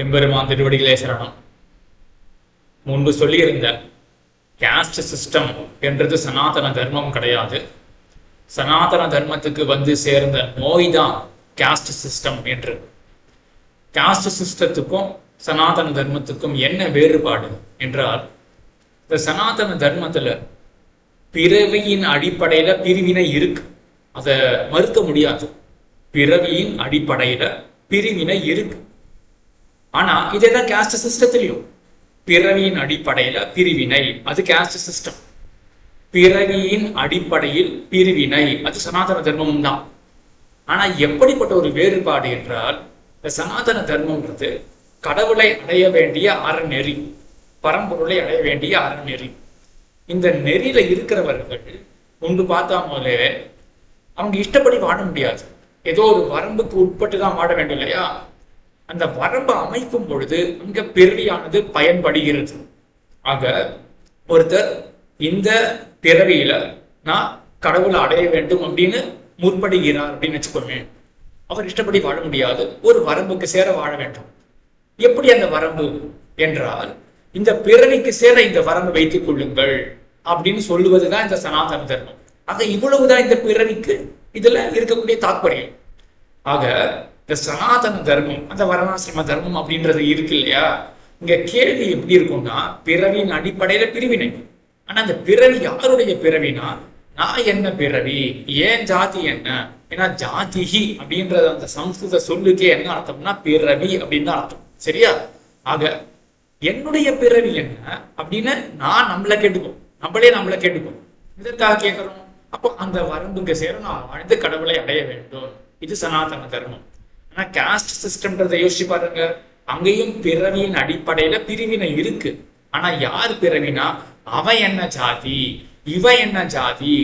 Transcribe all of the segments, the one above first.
எம்பெருமான் திருவடிகளே சரணம். முன்பு சொல்லியிருந்த கேஸ்ட் சிஸ்டம் என்றது சனாதன தர்மம் கிடையாது. சனாதன தர்மத்துக்கு வந்து சேர்ந்த நோய் தான் கேஸ்ட் சிஸ்டம் என்று. கேஸ்ட் சிஸ்டத்துக்கும் சனாதன தர்மத்துக்கும் என்ன வேறுபாடு என்றால், இந்த சனாதன தர்மத்துல பிறவியின் அடிப்படையில பிரிவினை இருக்கு, அதை மறுக்க முடியாது. பிறவியின் அடிப்படையில பிரிவினை இருக்கு. ஆனா இதேதான் கேஸ்ட் சிஸ்டத்திலையும் பிறவியின் அடிப்படையில பிரிவினை, அது கேஸ்ட் சிஸ்டம். பிறவியின் அடிப்படையில் பிரிவினை, அது சனாதன தர்மம் தான். ஆனா எப்படிப்பட்ட ஒரு வேறுபாடு என்றால், இந்த சனாதன தர்மம்ன்றது கடவுளை அடைய வேண்டிய அறநெறி, பரம்பொருளை அடைய வேண்டிய அறநெறி. இந்த நெறியில இருக்கிறவர்கள் முன்பு பார்த்தா போலே அவங்க இஷ்டப்படி வாழ முடியாது. ஏதோ ஒரு வரம்புக்கு உட்பட்டு தான் வாழ வேண்டும் இல்லையா? அந்த வரம்பு அமைக்கும் பொழுது அங்க பிறவியானது பயன்படுகிறது. ஆக ஒருத்தர் இந்த பிறவியில நான் கடவுளை அடைய வேண்டும் அப்படின்னு முற்படுகிறார் அப்படின்னு வச்சுக்கோங்க. அவர் இஷ்டப்படி வாழ முடியாது, ஒரு வரம்புக்கு சேர வாழ வேண்டும். எப்படி அந்த வரம்பு என்றால், இந்த பிறவிக்கு சேர இந்த வரம்பு வைத்துக் கொள்ளுங்கள் அப்படின்னு சொல்லுவதுதான் இந்த சனாதன தர்மம். ஆக இவ்வளவுதான் இந்த பிறவிக்கு இதுல இருக்கக்கூடிய தாற்பயம். ஆக இந்த சனாதன தர்மம், அந்த வர்ணாசிரம தர்மம் அப்படின்றது இருக்கு இல்லையா? இங்க கேள்வி எப்படி இருக்கும்னா, பிறவியின் அடிப்படையில பிரிவினை. ஆனா அந்த பிறவி யாருடைய பிறவினா, நான் என்ன பிறவி, ஏன் ஜாதி என்ன? ஏன்னா ஜாதிஹி அப்படின்றது அந்த சம்ஸ்கிருத சொல்லுக்கே என்ன அர்த்தம்னா பிறவி அப்படின்னு அர்த்தம், சரியா? ஆக என்னுடைய பிறவி என்ன அப்படின்னு நான் நம்மளை கேட்டுப்போம், நம்மளை கேட்டுப்போம். இதற்காக கேட்கிறோம். அப்போ அந்த வரம்புக்கு சேர நான் வாழ்ந்து கடவுளை அடைய வேண்டும், இது சனாதன தர்மம். ஆனா காஸ்ட் சிஸ்டம்ன்றதை யோசிச்சு பாருங்க, அங்கேயும் பிறவியின் அடிப்படையில பிரிவினை இருக்கு. ஆனா யார் பிறவினா, அவன் என்ன ஜாதி, இவ என்ன ஜாதி,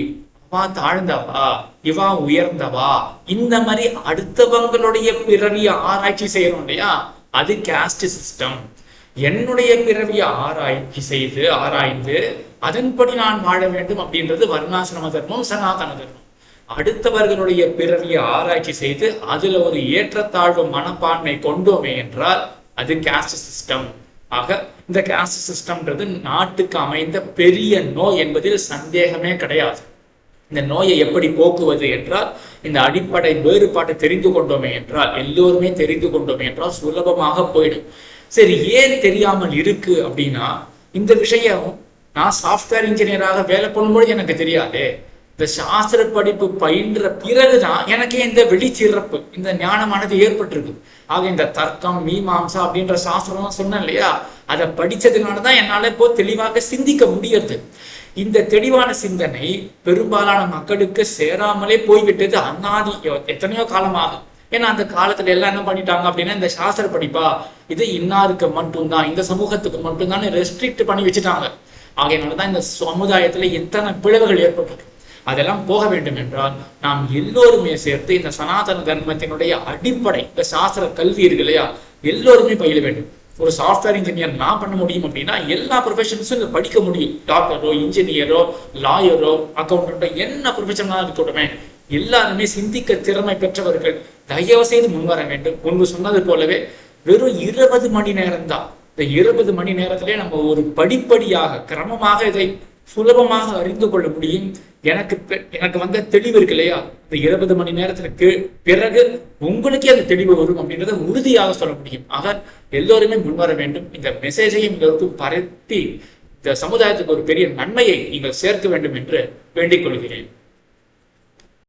அவா தாழ்ந்தவா, இவா உயர்ந்தவா, இந்த மாதிரி அடுத்தவங்களுடைய பிறவியை ஆராய்ச்சி செய்யறோம் இல்லையா, அது காஸ்ட் சிஸ்டம். என்னுடைய பிறவியை ஆராய்ந்து அதன்படி நான் வாழ வேண்டும் அப்படின்றது வர்ணாசிரம தர்மம், சனாதன தர்மம். அடுத்தவர்களுடைய பிறவியை ஆராய்ச்சி செய்து அதுல ஒரு ஏற்றத்தாழ்வு மனப்பான்மை கொண்டோமே என்றால் அது காஸ்ட் சிஸ்டம். ஆக இந்த காஸ்ட் சிஸ்டம்ன்றது நாட்டுக்கு அமைந்த பெரிய நோய் என்பதில் சந்தேகமே கிடையாது. இந்த நோயை எப்படி போக்குவது என்றால், இந்த அடிப்படை வேறுபாட்டை தெரிந்து கொண்டோமே என்றால், எல்லோருமே தெரிந்து கொண்டோமே என்றால் சுலபமாக போயிடும். சரி, ஏன் தெரியாமல் இருக்கு அப்படின்னா, இந்த விஷயம் நான் சாஃப்ட்வேர் இன்ஜினியராக வேலை பண்ணும்போது எனக்கு தெரியாதே. இந்த சாஸ்திர படிப்பு பயின்ற பிறகுதான் எனக்கு இந்த வெளிச்சிறப்பு, இந்த ஞானமானது ஏற்பட்டிருக்கு. ஆக இந்த தர்க்கம், மீமாம்சா அப்படின்ற சாஸ்திரம் சொன்னேன் இல்லையா, அதை படிச்சதுனாலதான் என்னால இப்போ தெளிவாக சிந்திக்க முடியாது. இந்த தெளிவான சிந்தனை பெரும்பாலான மக்களுக்கு சேராமலே போய்விட்டது. அன்னாதி எத்தனையோ காலமாக. ஏன்னா அந்த காலத்துல எல்லாம் என்ன பண்ணிட்டாங்க அப்படின்னா, இந்த சாஸ்திர படிப்பா இது இன்னாருக்கு மட்டும்தான், இந்த சமூகத்துக்கு மட்டும்தான் ரெஸ்ட்ரிக்ட் பண்ணி வச்சுட்டாங்க. ஆகையினாலதான் இந்த சமுதாயத்துல எத்தனை பிளவுகள் ஏற்பட்டிருக்கு. அதெல்லாம் போக வேண்டும் என்றால் நாம் எல்லோருமே சேர்த்து இந்த சனாதன தர்மத்தினுடைய அடிப்படை, இந்த சாஸ்திர கல்வி இருக்கு இல்லையா, எல்லோருமே பயில வேண்டும். ஒரு சாஃப்ட்வேர் இன்ஜினியர் நான் பண்ண முடியும் அப்படின்னா எல்லா ப்ரொஃபஷன்ஸும் இங்க படிக்க முடியும். டாக்டரோ, இன்ஜினியரோ, லாயரோ, அக்கௌண்டன்டோ, என்ன ப்ரொஃபஷனா இருக்கட்டுமே, எல்லாருமே சிந்திக்க திறமை பெற்றவர்கள். தயவு செய்து முன்வர வேண்டும். முன்பு சொன்னது போலவே வெறும் 20 மணி நேரம் தான். இந்த 20 மணி நேரத்திலே நம்ம ஒரு படிப்படியாக கிரமமாக இதை சுலபமாக அறிந்து கொள்ள முடியும். எனக்கு வந்த தெளிவு இருக்கு இல்லையா, இந்த 20 மணி நேரத்திற்கு பிறகு உங்களுக்கே அந்த தெளிவு வரும் அப்படின்றத உறுதியாக சொல்ல முடியும். ஆக எல்லோருமே முன்வர வேண்டும். இந்த மெசேஜையும் எல்லோருக்கும் பரப்பி இந்த சமுதாயத்துக்கு ஒரு பெரிய நன்மையை நீங்கள் சேர்க்க வேண்டும் என்று வேண்டிக் கொள்கிறேன்.